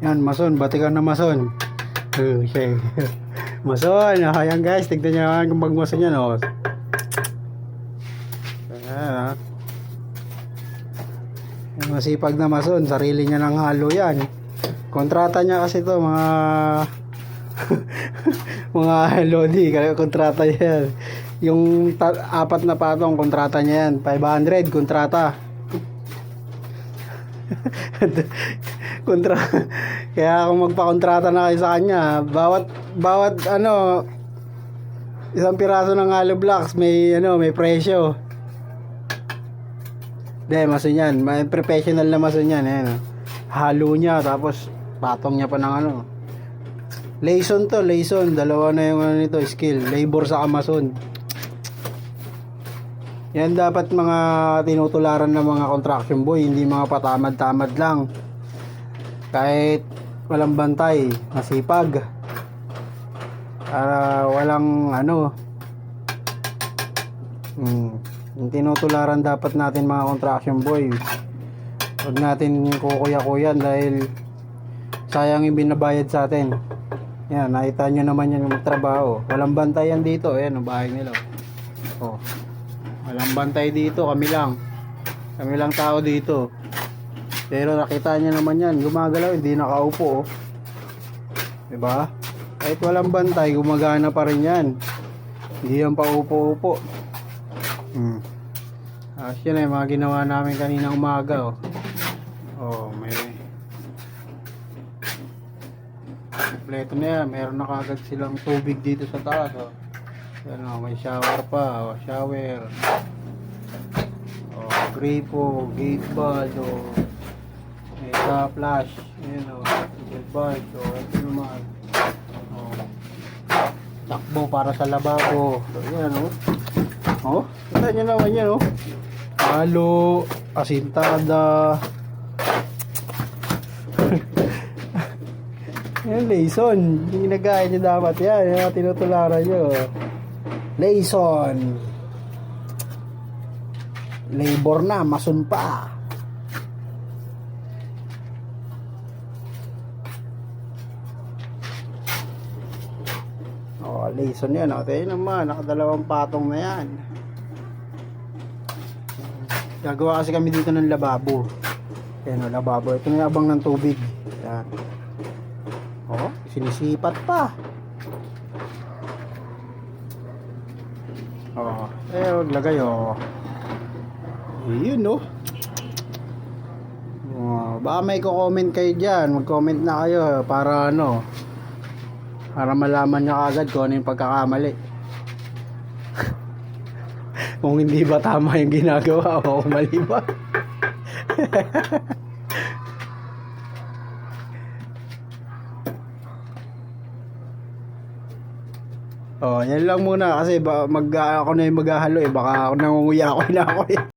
Yan, mason, batikan na mason. Siya. Mason, ayan guys, tignan nyo naman kung magmason yan, oh. Ayan, yung masipag na mason, sarili niya ng halo yan. Kontrata niya kasi to mga mga lodi, kaya kontrata niya yan. Yung apat na patong, kontrata niya yan. 500, kontrata. Kontra. Kaya kung magpa-kontrata na kayo sa kanya, bawat ano, isang piraso ng hollow blocks may may presyo. Mason yan, may professional na mason yan, halo niya tapos patong niya pa ng Layson to, layson, dalawa na yung nito, skill, labor sa mason. Yan dapat mga tinutularan ng mga construction boy, hindi mga patamad-tamad lang. Kahit walang bantay, masipag. Para walang yung tinutularan dapat natin mga construction boy. Huwag natin kukuya-kuyan dahil sayang yung binabayad sa atin. Yan, nakita nyo naman yan yung magtrabaho. Walang bantay yan dito, ayan ang bahay nila. Oh. Walang bantay dito, kami lang tao dito. Pero nakita niya naman yan, gumagalaw, hindi nakaupo, oh. Diba? Kahit walang bantay, gumagana pa rin yan. Hindi yan paupo-upo. Yan ay mga ginawa namin kaninang umaga, oh. Oh, may kompleto na yan. Meron na kagad silang tubig dito sa taas, oh. Yan, oh, may shower pa, oh, shower. Oh, gripo, gate bulb, oh. May flash, ayan, oh, gate bulb, oh, ito naman. Oh, takbo para sa lababo. So, yan, oh. Oh, kita nyo naman yan, oh. Halo, asintada. Yan, layson. Ginagaya nyo dapat yan. Yung tinutularan nyo. Layson. Labor na, mason pa. Oh, layson yan. O, tayo naman. Nakadalawang patong na yan. Gagawa kasi kami dito ng lababo. Yan o, lababo. Ito na yung abang ng tubig. Yan. Oh, sinisipat pa. Oh, lagay, oh. Yun, oh. Oh, baka may ko-comment kayo dyan. Mag-comment na kayo para para malaman nyo agad kung ano yung pagkakamali. Kung hindi ba tama yung ginagawa o kung mali ba. Oh, yan lang muna kasi ako na yung maghahalo, baka ako nangunguya ako na ako.